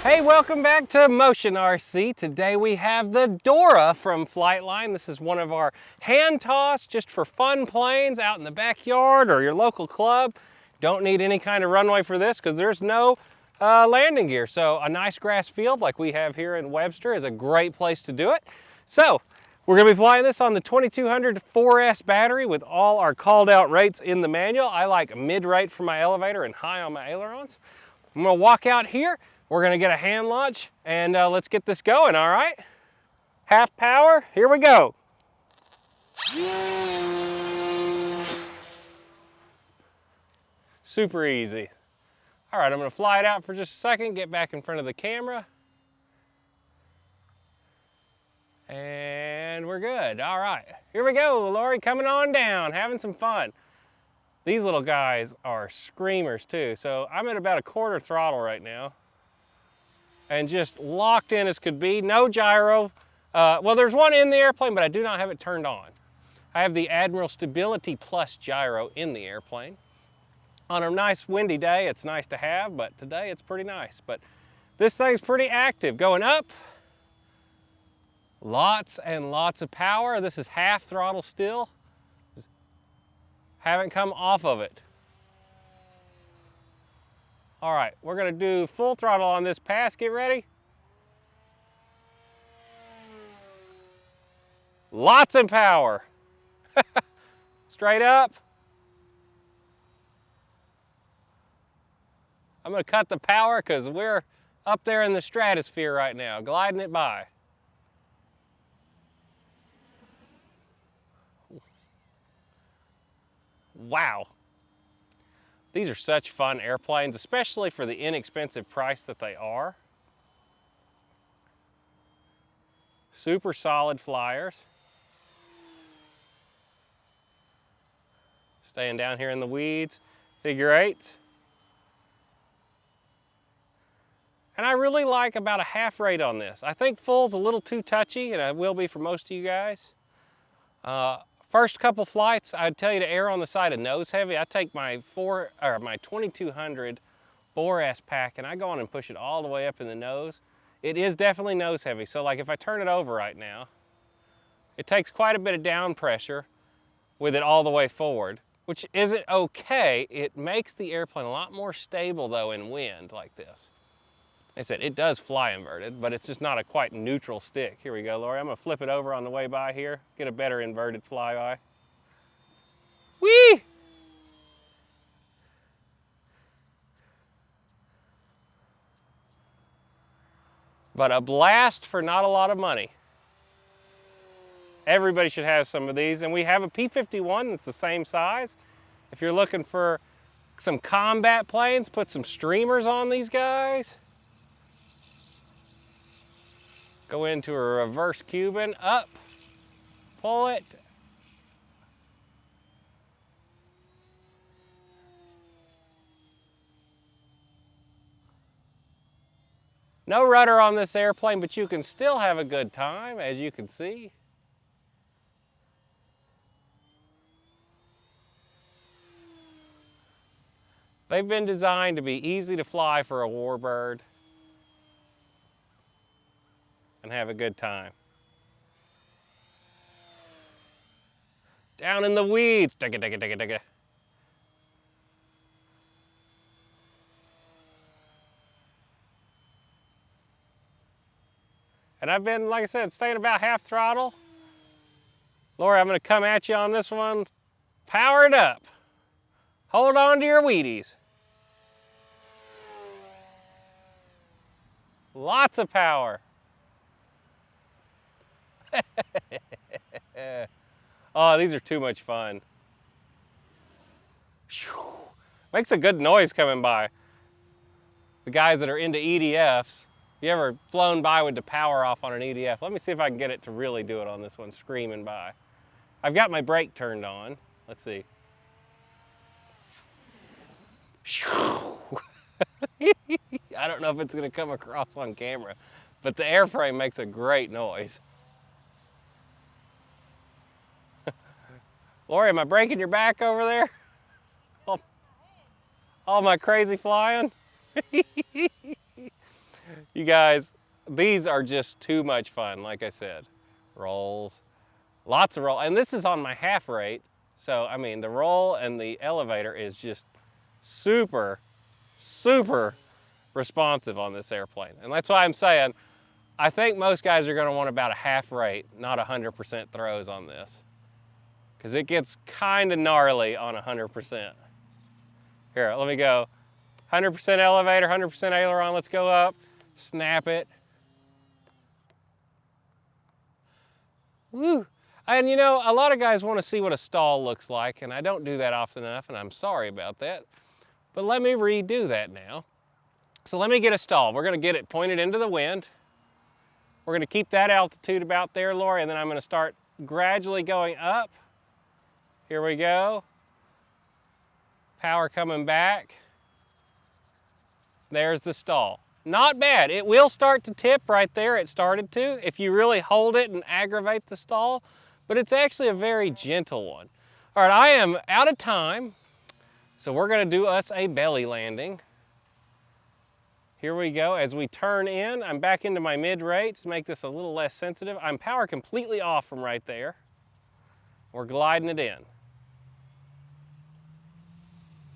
Hey, welcome back to Motion RC. Today we have the Dora from FlightLine. This is one of our hand toss, just for fun planes out in the backyard or your local club. Don't need any kind of runway for this because there's no landing gear. So a nice grass field like we have here in Webster is a great place to do it. So we're going to be flying this on the 2200 4S battery with all our called out rates in the manual. I like mid rate for my elevator and high on my ailerons. I'm going to walk out here. We're going to get a hand launch and let's get this going, all right? Half power, here we go. Super easy. All right, I'm going to fly it out for just a second, get back in front of the camera. And we're good. All right, here we go, Lori, coming on down, having some fun. These little guys are screamers too, so I'm at about a quarter throttle right now. And just locked in as could be, no gyro. Well, there's one in the airplane, but I do not have it turned on. I have the Admiral Stability Plus gyro in the airplane. On a nice windy day, it's nice to have, but today it's pretty nice. But this thing's pretty active. Going up, lots and lots of power. This is half throttle still. Haven't come off of it. All right, we're gonna do full throttle on this pass. Get ready. Lots of power. Straight up. I'm gonna cut the power because we're up there in the stratosphere right now, gliding it by. Wow. These are such fun airplanes, especially for the inexpensive price that they are. Super solid flyers. Staying down here in the weeds, figure eights. And I really like about a half rate on this. I think full's a little too touchy, and it will be for most of you guys. First couple flights, I'd tell you to err on the side of nose heavy. I take my 2200 4S pack and I go on and push it all the way up in the nose. It is definitely nose heavy. So like if I turn it over right now, it takes quite a bit of down pressure with it all the way forward, which isn't okay. It makes the airplane a lot more stable though in wind like this. Like I said, it does fly inverted, but it's just not a quite neutral stick. Here we go, Lori. I'm gonna flip it over on the way by here, get a better inverted flyby. Whee! But a blast for not a lot of money. Everybody should have some of these, and we have a P-51 that's the same size. If you're looking for some combat planes, put some streamers on these guys. Go into a reverse Cuban, up, pull it. No rudder on this airplane, but you can still have a good time, as you can see. They've been designed to be easy to fly for a warbird and have a good time. Down in the weeds. Digga, digga, digga, digga. And I've been, like I said, staying about half throttle. Lori, I'm gonna come at you on this one. Power it up. Hold on to your Wheaties. Lots of power. Oh, these are too much fun. Makes a good noise coming by. The guys that are into EDFs, you ever flown by with the power off on an EDF? Let me see if I can get it to really do it on this one, screaming by. I've got my brake turned on. Let's see. I don't know if it's gonna come across on camera, but the airframe makes a great noise. Lori, am I breaking your back over there? All my crazy flying? You guys, these are just too much fun, like I said. Rolls, lots of roll. And this is on my half rate. So, I mean, the roll and the elevator is just super, super responsive on this airplane. And that's why I'm saying, I think most guys are gonna want about a half rate, not 100% throws on this. Because it gets kind of gnarly on 100%. Here, let me go. 100% elevator, 100% aileron, let's go up. Snap it. Woo. And you know, a lot of guys want to see what a stall looks like, and I don't do that often enough, and I'm sorry about that. But let me redo that now. So let me get a stall. We're going to get it pointed into the wind. We're going to keep that altitude about there, Lori, and then I'm going to start gradually going up. Here we go. Power coming back. There's the stall. Not bad. It will start to tip right there. It started to, if you really hold it and aggravate the stall, but it's actually a very gentle one. All right, I am out of time, so we're going to do us a belly landing. Here we go. As we turn in, I'm back into my mid rate to make this a little less sensitive. I'm power completely off from right there. We're gliding it in.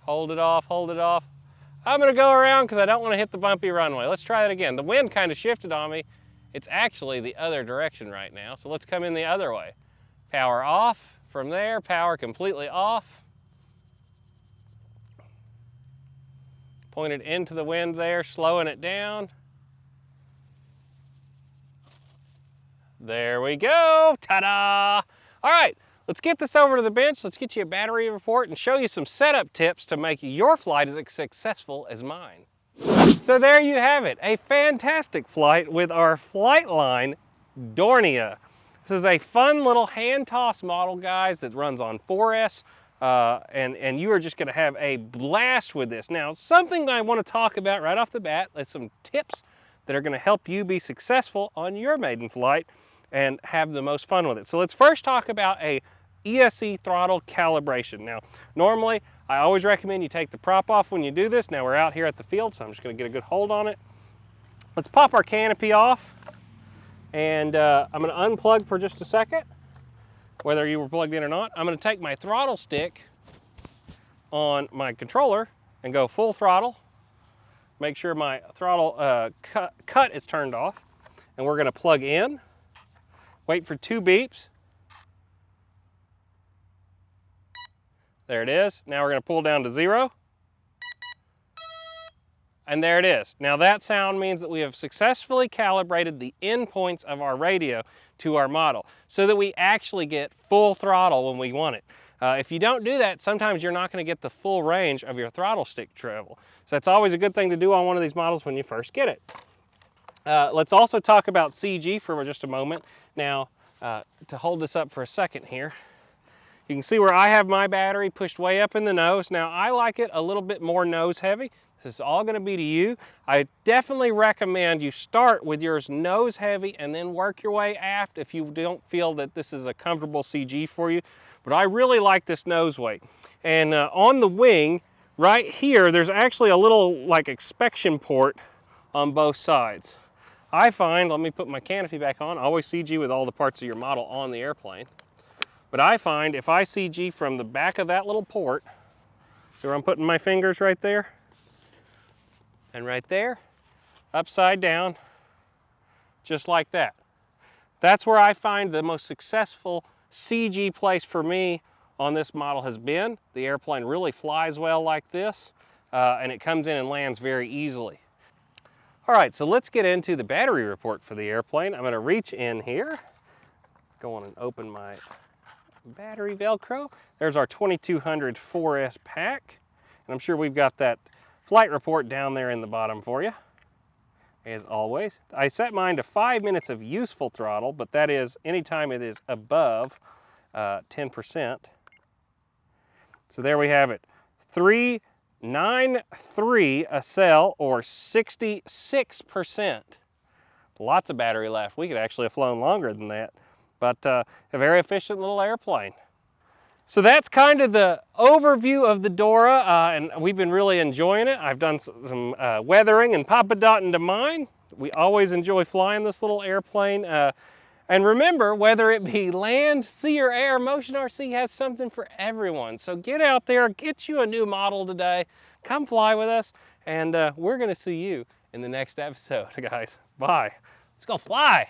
Hold it off, hold it off. I'm gonna go around because I don't want to hit the bumpy runway. Let's try that again. The wind kind of shifted on me. It's actually the other direction right now, so let's come in the other way. Power off from there, power completely off. Pointed into the wind there, slowing it down. There we go, ta-da! All right, let's get this over to the bench. Let's get you a battery report and show you some setup tips to make your flight as successful as mine. So there you have it, a fantastic flight with our FlightLine Dornia. This is a fun little hand-toss model, guys, that runs on 4S. And you are just going to have a blast with this. Now, something I want to talk about right off the bat is some tips that are going to help you be successful on your maiden flight and have the most fun with it. So let's first talk about a ESC throttle calibration. Now, normally, I always recommend you take the prop off when you do this. Now, we're out here at the field, so I'm just going to get a good hold on it. Let's pop our canopy off, and I'm going to unplug for just a second. Whether you were plugged in or not, I'm going to take my throttle stick on my controller and go full throttle. Make sure my throttle cut is turned off. And we're going to plug in, wait for 2 beeps. There it is. Now we're going to pull down to 0. And there it is. Now that sound means that we have successfully calibrated the endpoints of our radio to our model so that we actually get full throttle when we want it. If you don't do that, sometimes you're not going to get the full range of your throttle stick travel. So that's always a good thing to do on one of these models when you first get it. Let's also talk about CG for just a moment. Now, to hold this up for a second here, you can see where I have my battery pushed way up in the nose. Now, I like it a little bit more nose heavy. This is all going to be to you. I definitely recommend you start with yours nose heavy and then work your way aft if you don't feel that this is a comfortable CG for you. But I really like this nose weight. And on the wing, right here, there's actually a little like inspection port on both sides. I find, let me put my canopy back on, always CG with all the parts of your model on the airplane. But I find if I CG from the back of that little port, see where I'm putting my fingers right there? And right there, upside down, just like that. That's where I find the most successful CG place for me on this model has been. The airplane really flies well like this, and it comes in and lands very easily. All right, so let's get into the battery report for the airplane. I'm going to reach in here, go on and open my battery Velcro. There's our 2200 4S pack, and I'm sure we've got that flight report down there in the bottom for you, as always. I set mine to 5 minutes of useful throttle, but that is anytime it is above 10%. So there we have it, 393 a cell, or 66%. Lots of battery left. We could actually have flown longer than that, but a very efficient little airplane. So that's kind of the overview of the Dora, and we've been really enjoying it. I've done some weathering and papa-dotting to mine. We always enjoy flying this little airplane. And remember, whether it be land, sea, or air, Motion RC has something for everyone. So get out there, get you a new model today, come fly with us, and we're gonna see you in the next episode, guys. Bye. Let's go fly.